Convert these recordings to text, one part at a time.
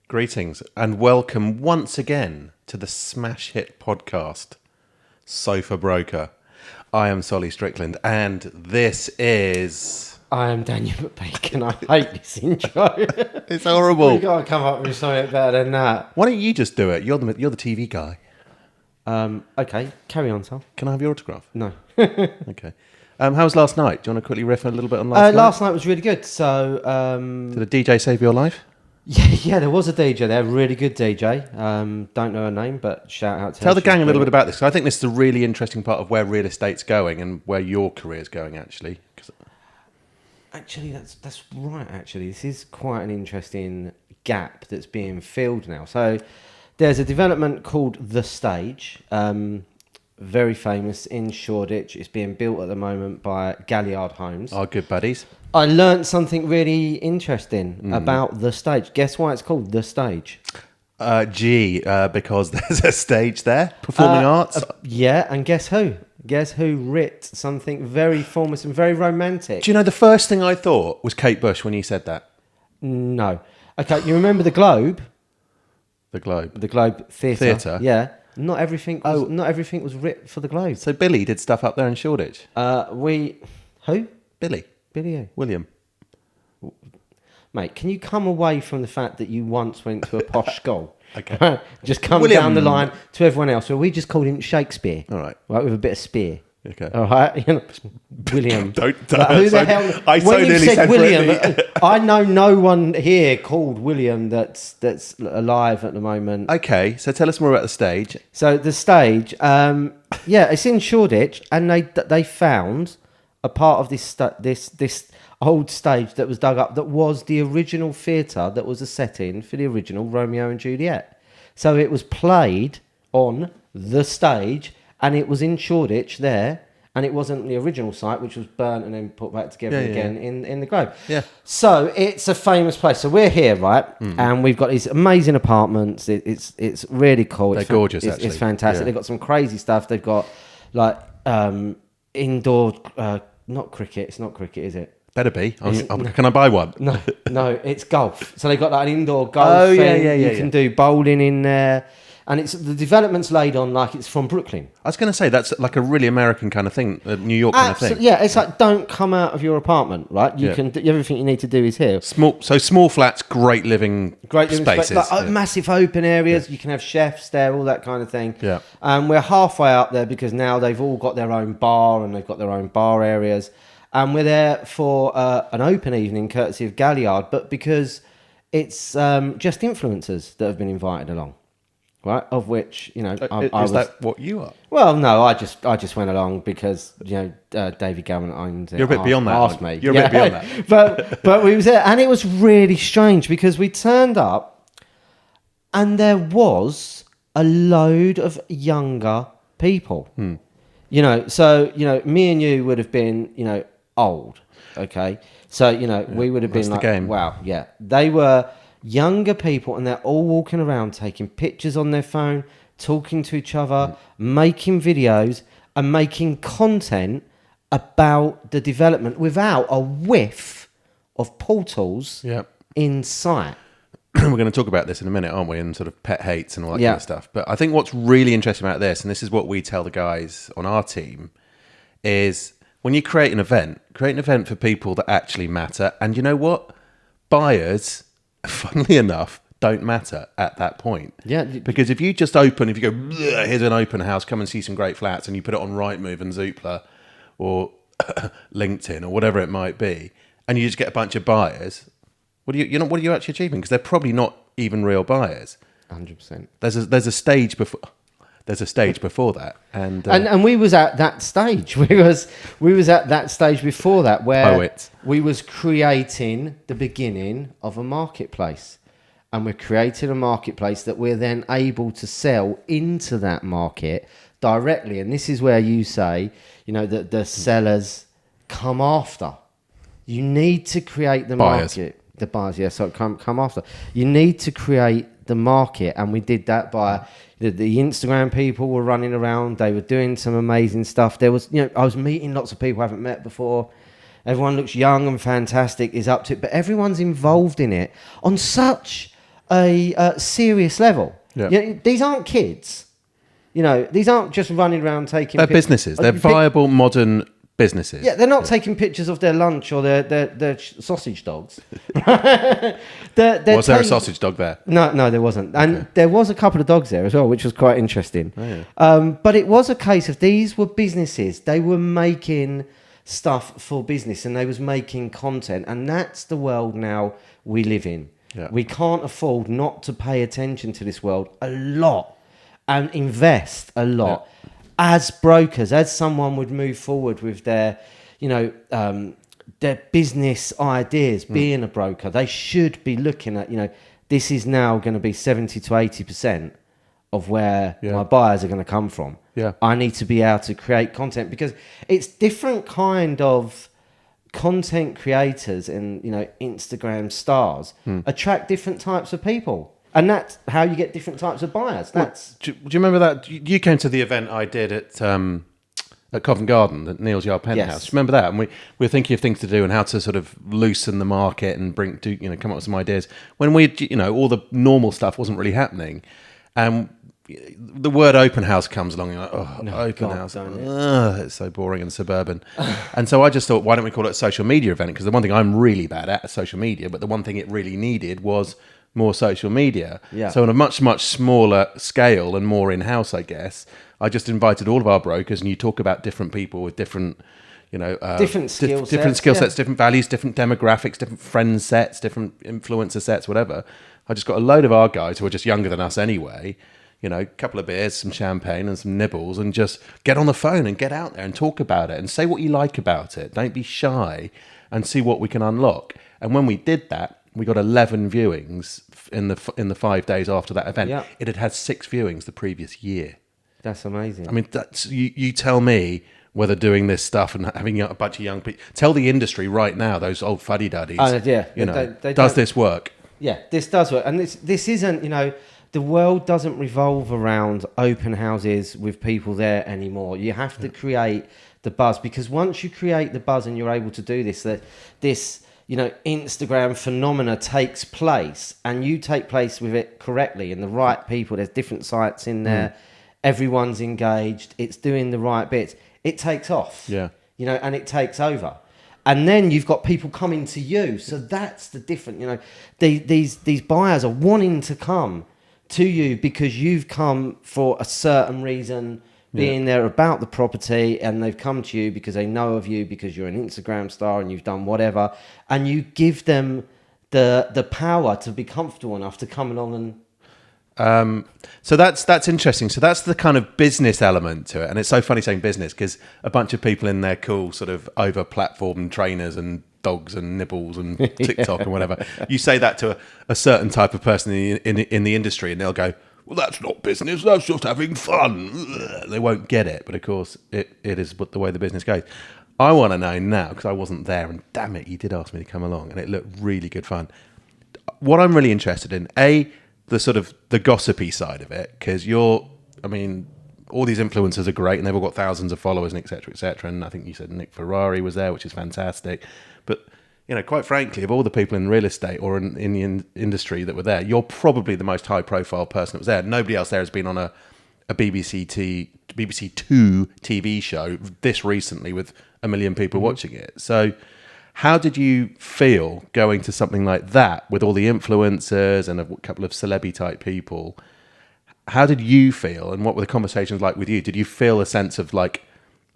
Greetings and welcome once again to the smash hit podcast, Sofa Broker. I am Solly Strickland and this is... I am Daniel McPeake and I hate this intro. It's horrible. We've got to come up with something better than that. Why don't you just do it? You're the TV guy. Okay, carry on, Sol. Can I have your autograph? No. Okay. How was last night? Do you want to quickly riff a little bit on last night? Last night was really good. So, Did a DJ save your life? yeah, there was a DJ there, really good DJ. Don't know her name, but shout out to her. Tell the gang a little bit about this. I think this is a really interesting part of where real estate's going and where your career's going, actually. Actually, that's right, actually. This is quite an interesting gap that's being filled now. So, there's a development called The Stage, very famous in Shoreditch. It's being built at the moment by Galliard Homes. Our good buddies. I learnt something really interesting about The Stage. Guess why it's called The Stage? Because there's a stage there, performing arts. Yeah, and guess who? Guess who writ something very famous and very romantic? Do you know the first thing I thought was Kate Bush when you said that? No. Okay, you remember the Globe? The Globe. The Globe Theatre. Theatre? Yeah. Not everything was writ for the Globe. So Billy did stuff up there in Shoreditch? Who? Billy. Billy who? William. Mate, can you come away from the fact that you once went to a posh school? Okay. Just come William. down the line to everyone else. Well, we just called him Shakespeare. All right. Right, with a bit of spear. Okay. All right. You know, William. Don't Like, who the hell? I so when you nearly said said William, Britney. I know no one here called William that's alive at the moment. Okay, so tell us more about the stage. So the stage, it's in Shoreditch, and they found a part of this old stage that was dug up that was the original theatre that was a setting for the original Romeo and Juliet. So it was played on the stage, and it was in Shoreditch there, and it wasn't the original site, which was burnt and then put back together again in the Globe. Yeah. So it's a famous place. So we're here, right? And we've got these amazing apartments. It's really cool. They're gorgeous, It's actually. fantastic. Yeah. They've got some crazy stuff. They've got like indoor, not cricket. It's not cricket, is it? Better be. Can I buy one? No, it's golf. So they've got like an indoor golf thing. You can do bowling in there. And the development's laid on like it's from Brooklyn. I was going to say, that's like a really American kind of thing, a New York kind of thing. Yeah, it's like, don't come out of your apartment, right? You can everything you need to do is here. Small flats, great living spaces. Massive open areas. You can have chefs there, all that kind of thing. Yeah. We're halfway up there because now they've all got their own bar and they've got their own bar areas. And we're there for an open evening, courtesy of Galliard, but because it's just influencers that have been invited along. Right, of which Is that what you are? Well, no, I just went along because David Gammon owned it. You're a bit beyond that. Asked me. You're a bit beyond that. but we was there, and it was really strange because we turned up, and there was a load of younger people. So me and you would have been old, okay. So we would have been like, game. Wow, yeah, they were younger people, and they're all walking around taking pictures on their phone, talking to each other, making videos and making content about the development without a whiff of portals in sight. We're going to talk about this in a minute, aren't we? And sort of pet hates and all that kind of stuff. But I think what's really interesting about this, and this is what we tell the guys on our team, is when you create an event for people that actually matter. And you know what? Buyers, funnily enough, don't matter at that point. Yeah. Because if you go, here's an open house, come and see some great flats, and you put it on Rightmove and Zoopla or LinkedIn or whatever it might be, and you just get a bunch of buyers, what are you actually achieving? Because they're probably not even real buyers. 100%. There's a stage before. There's a stage before that, and we was at that stage. We was at that stage before that where we was creating the beginning of a marketplace, and we're creating a marketplace that we're then able to sell into that market directly. And this is where you say, that the sellers come after. You need to create the market. The buyers, so come after. You need to create the market, and we did that by the Instagram people were running around. They were doing some amazing stuff. There was, I was meeting lots of people I haven't met before. Everyone looks young and fantastic, is up to it, but everyone's involved in it on such a serious level. Yeah. You know, these aren't kids. You know, these aren't just running around taking. They're businesses. They're viable modern businesses. Yeah, they're not taking pictures of their lunch or their sausage dogs. Was there a sausage dog there? No, there wasn't. And there was a couple of dogs there as well, which was quite interesting. Oh, yeah. But it was a case of these were businesses. They were making stuff for business and they was making content. And that's the world now we live in. Yeah. We can't afford not to pay attention to this world a lot and invest a lot. Yeah. As brokers, as someone would move forward with their, you know, their business ideas, being a broker, they should be looking at, you know, this is now going to be 70 to 80% of where my buyers are going to come from. Yeah. I need to be able to create content because it's different kind of content creators and, you know, Instagram stars attract different types of people. And that's how you get different types of buyers. That's. Do you remember that? You came to the event I did at Covent Garden, at Neil's Yard Penthouse. Yes. Remember that? And we were thinking of things to do and how to sort of loosen the market and come up with some ideas. When all the normal stuff wasn't really happening. And the word open house comes along. And you're like, open house. It's so boring and suburban. And so I just thought, why don't we call it a social media event? Because the one thing I'm really bad at is social media, but the one thing it really needed was more social media. Yeah. So on a much, much smaller scale and more in-house, I guess, I just invited all of our brokers and you talk about different people with different, you know... different skill sets, different values, different demographics, different friend sets, different influencer sets, whatever. I just got a load of our guys who are just younger than us anyway, you know, a couple of beers, some champagne and some nibbles and just get on the phone and get out there and talk about it and say what you like about it. Don't be shy and see what we can unlock. And when we did that, we got 11 viewings in the 5 days after that event. Yeah. It had 6 viewings the previous year. That's amazing. I mean, that's you tell me whether doing this stuff and having a bunch of young people. Tell the industry right now, those old fuddy-duddies. You know, does this work? Yeah, this does work. And this isn't, you know, the world doesn't revolve around open houses with people there anymore. You have to create the buzz because once you create the buzz and you're able to do this, you know, Instagram phenomena takes place and you take place with it correctly and the right people. There's different sites in there. Everyone's engaged. It's doing the right bits. It takes off. Yeah. You know, and it takes over. And then you've got people coming to you. So that's the difference. You know, these buyers are wanting to come to you because you've come for a certain reason, being there about the property, and they've come to you because they know of you because you're an Instagram star and you've done whatever, and you give them the power to be comfortable enough to come along and. So that's interesting. So that's the kind of business element to it, and it's so funny saying business because a bunch of people in there cool sort of over platform trainers and dogs and nibbles and TikTok and whatever. You say that to a certain type of person in the industry, and they'll go, well, that's not business, that's just having fun. They won't get it, but of course it is the way the business goes. I want to know now, because I wasn't there, and damn it, you did ask me to come along, and it looked really good fun. What I'm really interested in, the sort of the gossipy side of it, because all these influencers are great, and they've all got thousands of followers, and et cetera, and I think you said Nick Ferrari was there, which is fantastic. But you know, quite frankly, of all the people in real estate or in the industry that were there, you're probably the most high-profile person that was there. Nobody else there has been on a BBC Two TV show this recently with 1 million people watching it. So how did you feel going to something like that with all the influencers and a couple of celebrity-type people? How did you feel, and what were the conversations like with you? Did you feel a sense of like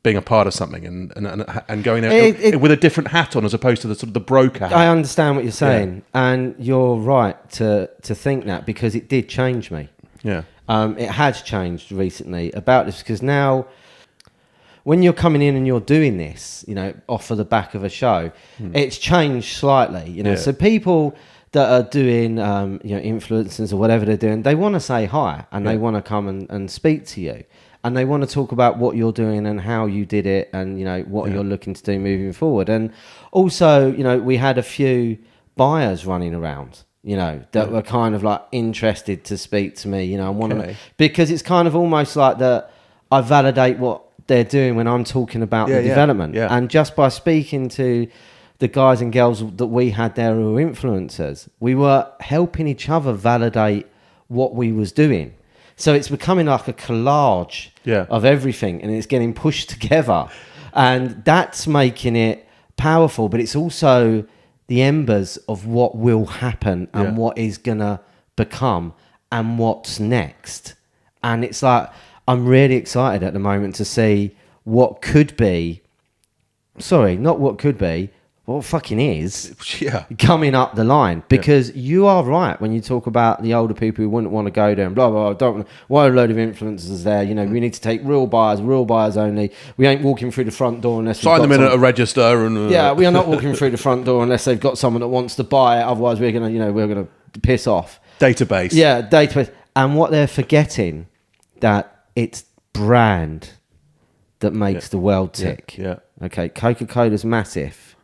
being a part of something and going there with a different hat on as opposed to the sort of the broker hat? I understand what you're saying, and you're right to think that because it did change me. Yeah. It has changed recently about this because now when you're coming in and you're doing this, you know, off of the back of a show, it's changed slightly, you know. Yeah. So people that are doing, influencers or whatever they're doing, they want to say hi and they want to come and speak to you. And they want to talk about what you're doing and how you did it and, you know, what you're looking to do moving forward. And also, you know, we had a few buyers running around, you know, that were kind of like interested to speak to me, you know, and want to, because it's kind of almost like that I validate what they're doing when I'm talking about the development. Yeah. And just by speaking to the guys and girls that we had there who were influencers, we were helping each other validate what we was doing. So it's becoming like a collage of everything, and it's getting pushed together. And that's making it powerful, but it's also the embers of what will happen and what is going to become and what's next. And it's like, I'm really excited at the moment to see what could be, not what could be, what fucking is coming up the line. Because you are right when you talk about the older people who wouldn't want to go there and blah, blah, blah. Why are a load of influencers there? You know, we need to take real buyers only. We ain't walking through the front door unless sign them in at a register. And we are not walking through the front door unless they've got someone that wants to buy it. Otherwise, we're gonna piss off. Database. Yeah, database. And what they're forgetting, that it's brand that makes the world tick. Yeah. Okay, Coca-Cola's massive.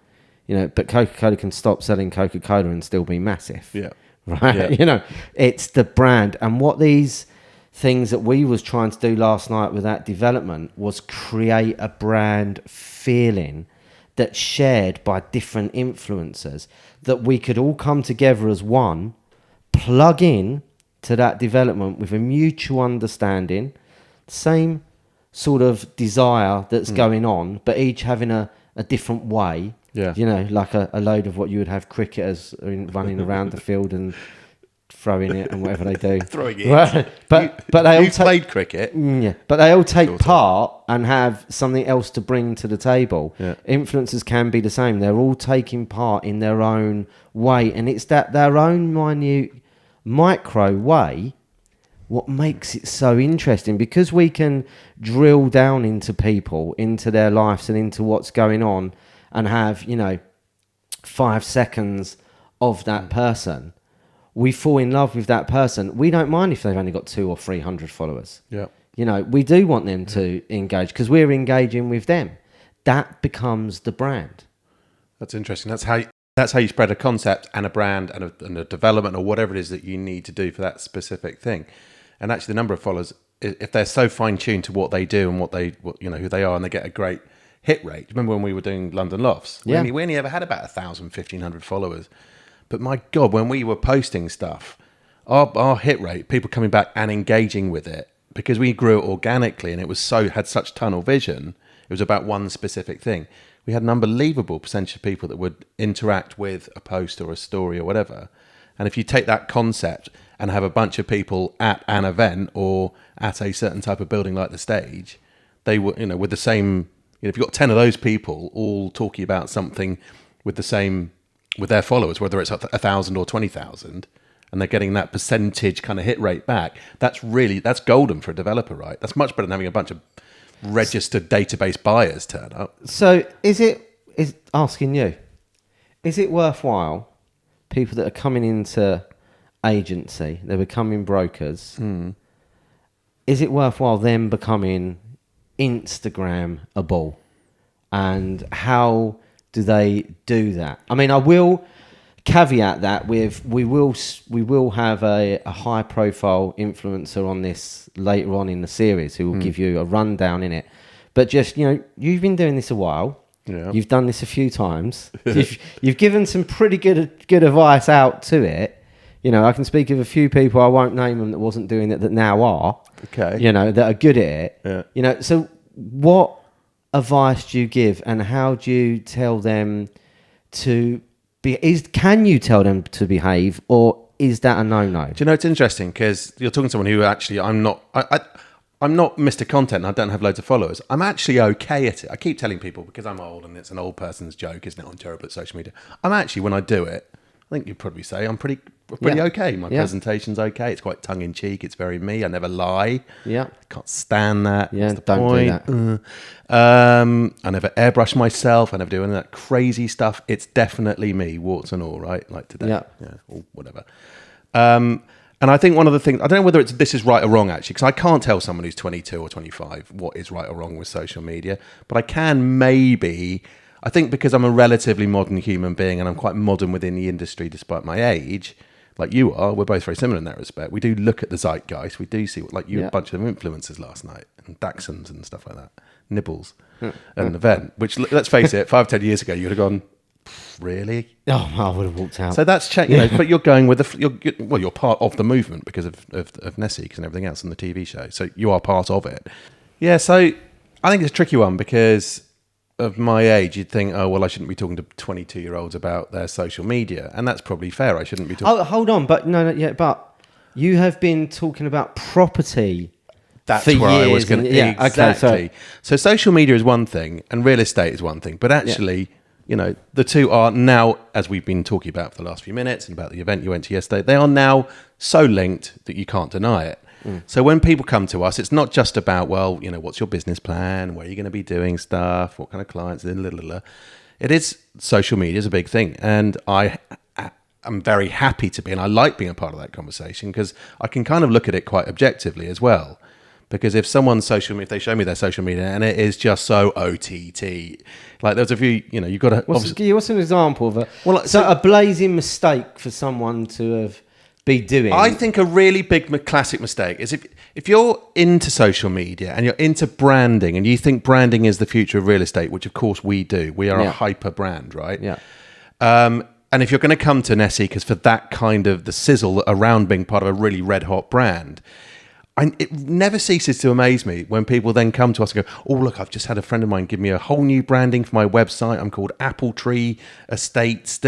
You know, but Coca-Cola can stop selling Coca-Cola and still be massive. Yeah. Right? Yeah. You know, it's the brand. And what these things that we was trying to do last night with that development was create a brand feeling that's shared by different influencers, that we could all come together as one, plug in to that development with a mutual understanding, same sort of desire that's going on, but each having a different way. Yeah, you know, like a load of what you would have cricketers running around the field and throwing it and whatever they do. Throwing it. Right. But they all played cricket. Yeah, but they all take part and have something else to bring to the table. Yeah. Influencers can be the same. They're all taking part in their own way, and it's that their own minute, micro way what makes it so interesting, because we can drill down into people, into their lives and into what's going on, and have, 5 seconds of that person. We fall in love with that person. We don't mind if they've only got 200 or 300 followers. Yeah. We do want them to engage because we're engaging with them. That becomes the brand. That's interesting. That's how you spread a concept and a brand and a development or whatever it is that you need to do for that specific thing. And actually the number of followers, if they're so fine-tuned to what they do and who they are, and they get a great hit rate. Remember when we were doing London Lofts? Yeah. We only ever had about 1,000, 1,500 followers. But my God, when we were posting stuff, our hit rate, people coming back and engaging with it, because we grew it organically and it was had such tunnel vision, it was about one specific thing. We had an unbelievable percentage of people that would interact with a post or a story or whatever. And if you take that concept and have a bunch of people at an event or at a certain type of building like the stage, they were, with the same... if you've got 10 of those people all talking about something with their followers, whether it's 1,000 or 20,000, and they're getting that percentage kind of hit rate back, that's golden for a developer, right? That's much better than having a bunch of registered database buyers turn up. So is asking you, is it worthwhile, people that are coming into agency, they're becoming brokers, is it worthwhile them becoming Instagram-able? And how do they do that? I mean, I will caveat that with we will have a high-profile influencer on this later on in the series who will give you a rundown in it. But just, you've been doing this a while. Yeah. You've done this a few times. You've given some pretty good advice out to it. I can speak of a few people, I won't name them, that wasn't doing it that now are. Okay. that are good at it. Yeah. So what advice do you give, and how do you tell them to be? Can you tell them to behave, or is that a no-no? Do you know, it's interesting because you're talking to someone who actually I'm not Mr. Content and I don't have loads of followers. I'm actually okay at it. I keep telling people, because I'm old and it's an old person's joke, isn't it, on terrible at social media. I'm actually, when I do it, I think you'd probably say I'm pretty okay. My presentation's okay. It's quite tongue-in-cheek. It's very me. I never lie. Yeah. I can't stand that. Yeah, don't do that. I never airbrush myself. I never do any of that crazy stuff. It's definitely me, warts and all, right? Like today. Yeah. Or whatever. And I think one of the things, I don't know whether this is right or wrong, actually, because I can't tell someone who's 22 or 25 what is right or wrong with social media, but I can maybe... I think because I'm a relatively modern human being and I'm quite modern within the industry despite my age, like you are, we're both very similar in that respect. We do look at the zeitgeist. We do see what, like you, a bunch of influencers last night and Dachshunds and stuff like that, Nibbles, at an event. Which, let's face it, 5-10 years ago, you'd have gone, really? Oh, I would have walked out. So that's but you're going with you're part of the movement because of Nessie and everything else on the TV show. So you are part of it. Yeah. So I think it's a tricky one because of my age. You'd think, oh well, I shouldn't be talking to 22-year-olds about their social media, and that's probably fair. I shouldn't be talking. Oh, hold on, but but you have been talking about property. That's for where years I was going to exactly. Okay, so social media is one thing, and real estate is one thing, but actually. The two are now, as we've been talking about for the last few minutes and about the event you went to yesterday, they are now so linked that you can't deny it. So when people come to us, it's not just about, well, what's your business plan? Where are you going to be doing stuff? What kind of clients? It is, social media is a big thing. And I'm very happy to be, and I like being a part of that conversation because I can kind of look at it quite objectively as well. Because if if they show me their social media and it is just so OTT, like there's a few, you've got to. What's an example of a blazing mistake for someone to have be doing? I think a really big classic mistake is if you're into social media and you're into branding and you think branding is the future of real estate, which of course we do. We are a hyper brand, right? Yeah. And if you're going to come to Nessie, because for that kind of the sizzle around being part of a really red hot brand. It never ceases to amaze me when people then come to us and go, oh, look, I've just had a friend of mine give me a whole new branding for my website. I'm called Apple Tree Estates,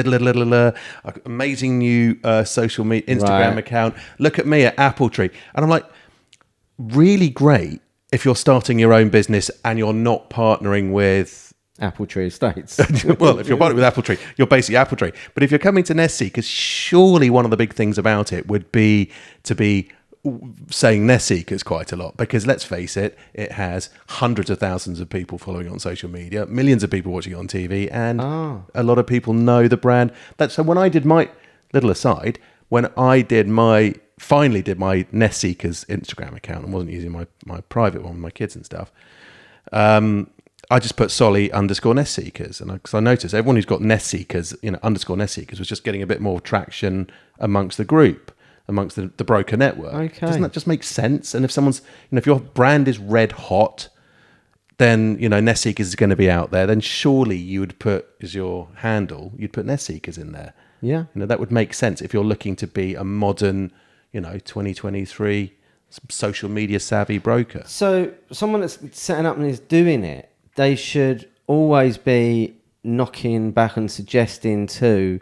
amazing new social media Instagram account. Look at me at Apple Tree. And I'm like, really great if you're starting your own business and you're not partnering with Apple Tree Estates. Well, if you're partnering with Apple Tree, you're basically Apple Tree. But if you're coming to Nessie, because surely one of the big things about it would be to be saying Nesseekers quite a lot, because let's face it, it has hundreds of thousands of people following on social media, millions of people watching it on TV, and a lot of people know the brand. So when I did my little aside, when I finally did my Nesseekers Instagram account and wasn't using my private one with my kids and stuff, I just put Solly_Nesseekers, and because I noticed everyone who's got Nesseekers, _Nesseekers was just getting a bit more traction amongst the group. Amongst the broker network. Okay. Doesn't that just make sense? And if someone's, if your brand is red hot, then, Nesseekers is going to be out there. Then surely you would put, as your handle, you'd put Nesseekers in there. Yeah. That would make sense if you're looking to be a modern, 2023 social media savvy broker. So someone that's setting up and is doing it, they should always be knocking back and suggesting to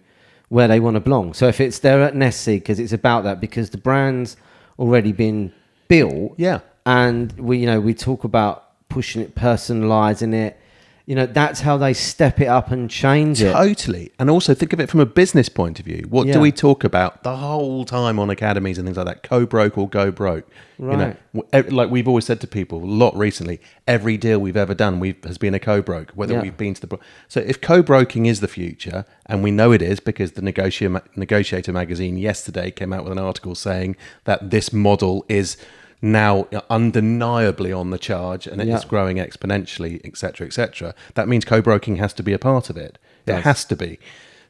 where they want to belong. So if they're at Nessie, because it's about that, because the brand's already been built. Yeah. And we talk about pushing it, personalising it. That's how they step it up and change it. Totally. And also think of it from a business point of view. What do we talk about the whole time on academies and things like that? Co-broke or go broke. Right. Like we've always said to people a lot recently, every deal we've ever done has been a co-broke, whether we've been to the... So if co-broking is the future, and we know it is because the Negotiator magazine yesterday came out with an article saying that this model is now undeniably on the charge and it is growing exponentially, etc. That means co-broking has to be a part of it. It has to be.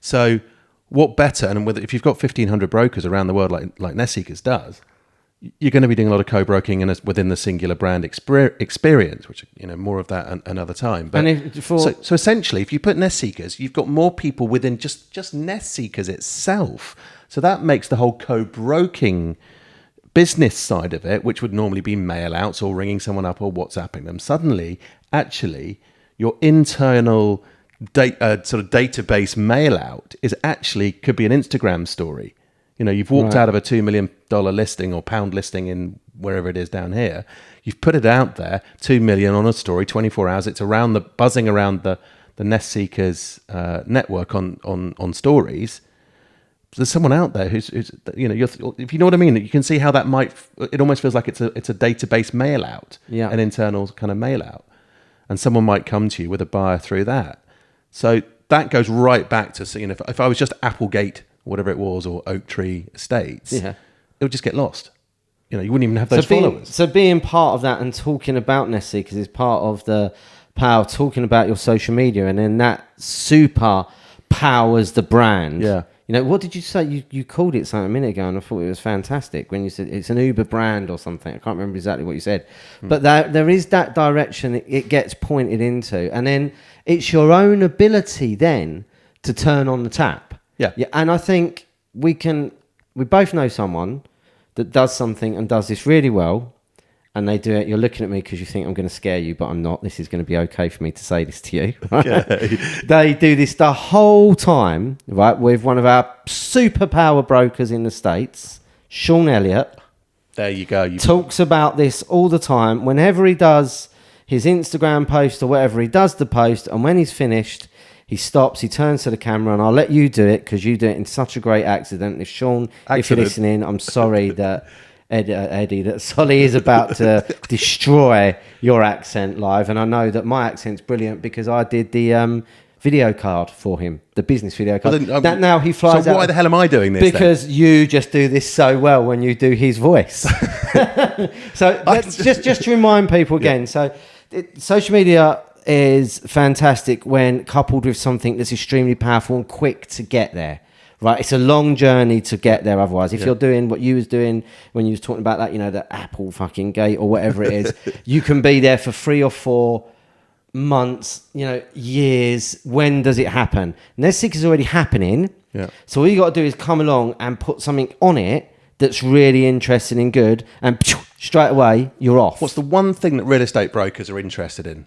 So what better, and if you've got 1,500 brokers around the world like Nesseekers does, you're going to be doing a lot of co-broking within the singular brand experience, which, more of that another time. But so essentially, if you put Nesseekers, you've got more people within just Nesseekers itself. So that makes the whole co-broking business side of it, which would normally be mail outs or ringing someone up or WhatsApping them, suddenly, actually, your internal sort of database mail out could be an Instagram story. You've walked out of a $2 million listing or pound listing in wherever it is down here. You've put it out there, 2 million on a story, 24 hours. It's buzzing around the Nesseekers network on stories. There's someone out there who's if you know what I mean, you can see how that it almost feels like it's a database mail out, an internal kind of mail out, and someone might come to you with a buyer through that. So that goes right back to if I was just Applegate, whatever it was, or Oak Tree Estates, it would just get lost. You wouldn't even have those followers. So being part of that and talking about Nessie, because it's part of the power, talking about your social media, and then that super powers the brand. Yeah. You know, what did you say? You called it something a minute ago, and I thought it was fantastic when you said it's an Uber brand or something. I can't remember exactly what you said, but there is that direction it gets pointed into, and then it's your own ability then to turn on the tap. Yeah. And I think we both know someone that does something and does this really well. And they do it. You're looking at me because you think I'm going to scare you, but I'm not. This is going to be okay for me to say this to you. Right? Okay. They do this the whole time, right? With one of our superpower brokers in the States, Sean Elliott. There you go. Talks about this all the time. Whenever he does his Instagram post or whatever, he does the post, and when he's finished, he stops, he turns to the camera, and I'll let you do it because you do it in such a great accent. If Sean, if you're listening, I'm sorry that... Eddie, that Solly is about to destroy your accent live, and I know that my accent's brilliant because I did the video card for him, the business video card. Well, then, now he flies out. So why the hell am I doing this? Because you just do this so well when you do his voice. So just to remind people again. So social media is fantastic when coupled with something that's extremely powerful and quick to get there. Right, it's a long journey to get there. Otherwise, if you're doing what you was doing when you was talking about that, you know, the Apple fucking gate or whatever it is, you can be there for 3 or 4 months, you know, years. When does it happen? NestSeek is already happening. Yeah. So all you got to do is come along and put something on it that's really interesting and good, and straight away you're off. What's the one thing that real estate brokers are interested in?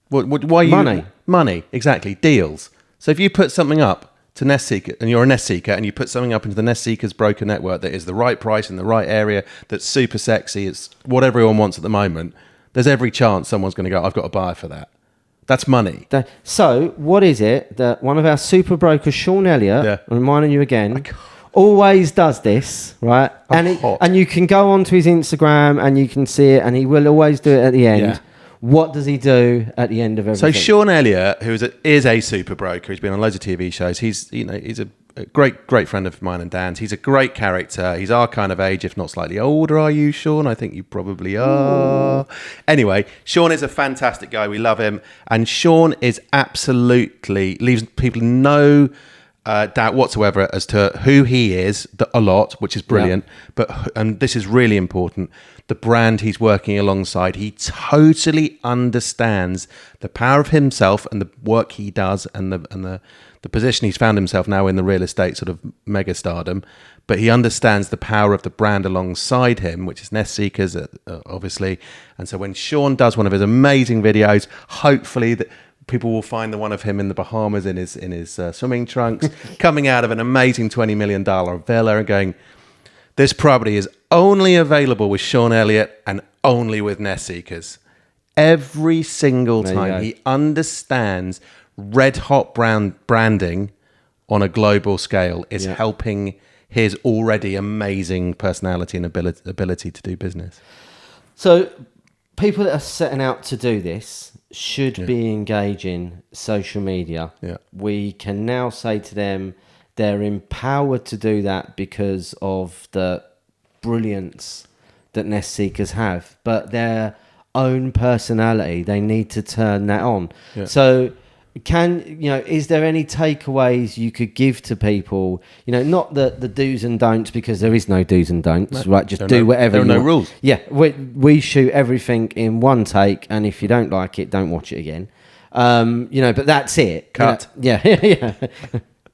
Why money, exactly. Deals. So if you put something up to NestSeeker, and you're a NestSeeker, and you put something up into the NestSeekers broker network that is the right price in the right area, that's super sexy, it's what everyone wants at the moment, there's every chance someone's going to go, I've got a buyer for that. That's money. So what is it that one of our super brokers, Sean Elliott, I'm reminding you again, always does this, right? And you can go onto his Instagram and you can see it, and he will always do it at the end. Yeah. What does he do at the end of everything? So Sean Elliott, who is a super broker, he's been on loads of TV shows. He's a great friend of mine and Dan's. He's a great character. He's our kind of age, if not slightly older. Are you, Sean? I think you probably are. Ooh. Anyway, Sean is a fantastic guy. We love him, and Sean is absolutely leaves people no doubt whatsoever as to who he is. A lot, which is brilliant. Yeah. And this is really important. The brand he's working alongside, he totally understands the power of himself and the work he does and the position he's found himself now in the real estate sort of mega stardom. But he understands the power of the brand alongside him, which is NestSeekers, obviously. And so when Sean does one of his amazing videos, hopefully that people will find the one of him in the Bahamas in his swimming trunks, coming out of an amazing $20 million villa and going, this property is only available with Sean Elliott and only with NestSeekers. Every single time he understands red hot branding on a global scale is helping his already amazing personality and ability to do business. So people that are setting out to do this should be engaging social media. Yeah. We can now say to them, they're empowered to do that because of the brilliance that NestSeekers have, but their own personality, they need to turn that on. Yeah. So is there any takeaways you could give to people? You know, not the do's and don'ts, because there is no do's and don'ts, right? Just do whatever you want. There are no rules. Yeah, we shoot everything in one take, and if you don't like it, don't watch it again. But that's it. Cut. Yeah.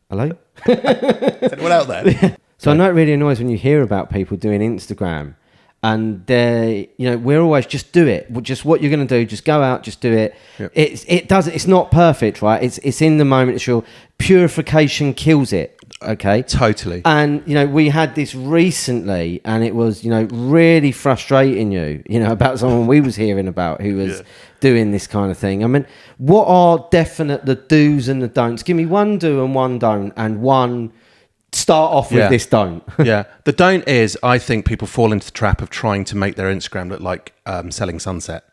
Hello? Anyone out there? So I know it really annoys when you hear about people doing Instagram and we're always just do it. Just what you're going to do, just go out, just do it. Yep. It's not perfect, right? It's in the moment. It's your purification kills it. Okay. Totally. And, we had this recently and it was, really frustrating about someone we was hearing about who was doing this kind of thing. I mean, what are the do's and the don'ts? Give me one do and one don't, and one start off with this don't. The don't is, I think people fall into the trap of trying to make their Instagram look like Selling Sunset.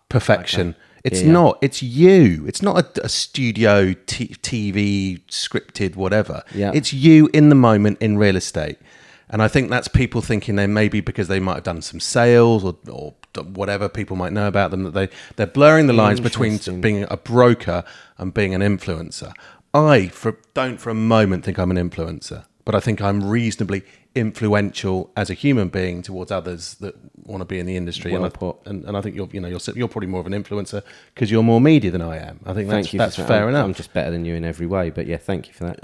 Perfection. Okay. It's not. It's you. It's not a studio TV scripted whatever. Yeah. It's you in the moment in real estate. And I think that's people thinking they maybe because they might have done some sales or whatever people might know about them, that they're blurring the lines between being a broker and being an influencer. don't for a moment think I'm an influencer, but I think I'm reasonably influential as a human being towards others that want to be in the industry. Well and I think you're probably more of an influencer because you're more media than I am. I think that's fair enough. I'm just better than you in every way, but yeah, thank you for that.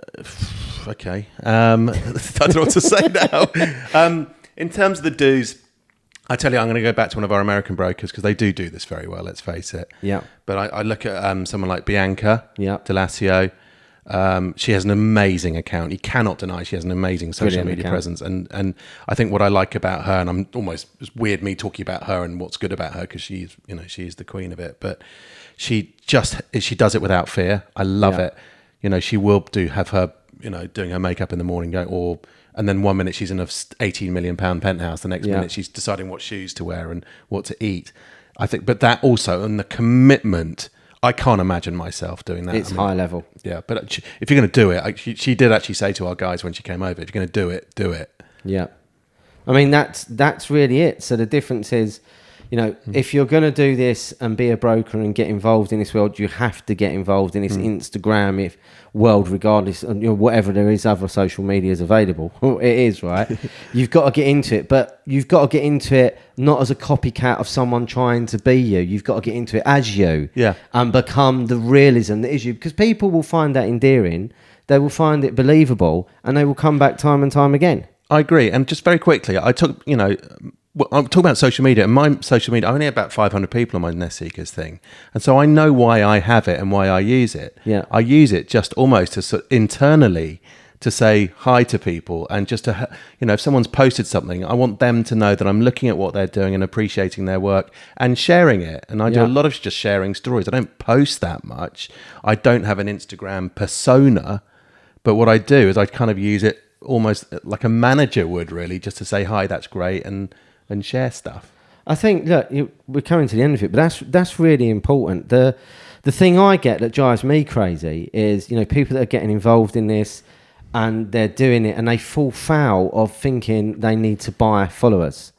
Okay. I don't know what to say now. In terms of the do's, I tell you, I'm going to go back to one of our American brokers because they do this very well, let's face it. Yeah. But I look at someone like Bianca Delasio. She has an amazing account. You cannot deny she has an amazing social media presence. And I think what I like about her, and I'm almost, it's weird me talking about her and what's good about her because she's the queen of it. But she does it without fear. I love it. She will have her, doing her makeup in the morning, and then 1 minute she's in a £18 million penthouse. The next minute she's deciding what shoes to wear and what to eat. I think, but that also, and the commitment, I can't imagine myself doing that. It's high level. Yeah, but if you're going to do it, she did actually say to our guys when she came over, if you're going to do it, do it. Yeah. I mean, that's really it. So the difference is, if you're going to do this and be a broker and get involved in this world, you have to get involved in this Instagram world, regardless of whatever there is other social media is available. It is, right? You've got to get into it, but you've got to get into it not as a copycat of someone trying to be you. You've got to get into it as you, and become the realism that is you, because people will find that endearing, they will find it believable, and they will come back time and time again. I agree. And just very quickly, I'm talking about social media, and my social media, I only have about 500 people on my Nest Seekers thing. And so I know why I have it and why I use it. Yeah. I use it just almost to internally to say hi to people, and just to, if someone's posted something, I want them to know that I'm looking at what they're doing and appreciating their work and sharing it. And I do a lot of just sharing stories. I don't post that much. I don't have an Instagram persona, but what I do is I kind of use it almost like a manager would, really, just to say hi, that's great, and share stuff. I think, look, we're coming to the end of it, but that's really important. The thing I get that drives me crazy is, people that are getting involved in this and they're doing it and they fall foul of thinking they need to buy followers.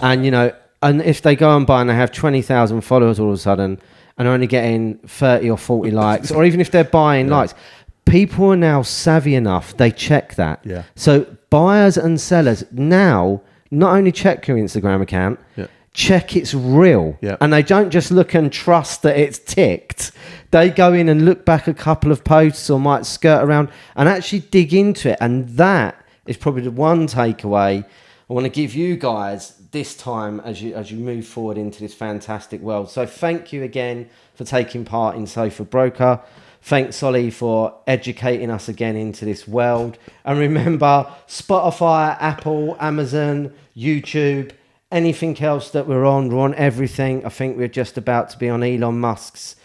And, and if they go and buy and they have 20,000 followers all of a sudden and are only getting 30 or 40 likes, or even if they're buying likes, people are now savvy enough, they check that. Yeah. So buyers and sellers now not only check your Instagram account, check it's real. Yeah. And they don't just look and trust that it's ticked. They go in and look back a couple of posts or might skirt around and actually dig into it. And that is probably the one takeaway I want to give you guys this time as you move forward into this fantastic world. So thank you again for taking part in Sofa Broker. Thanks, Solly, for educating us again into this world. And remember, Spotify, Apple, Amazon, YouTube, anything else that we're on everything. I think we're just about to be on Elon Musk's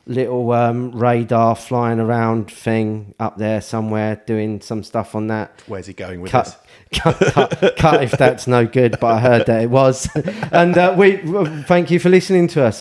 little radar flying around thing up there somewhere, doing some stuff on that. Where's he going with this? Cut if that's no good, but I heard that it was. And we thank you for listening to us.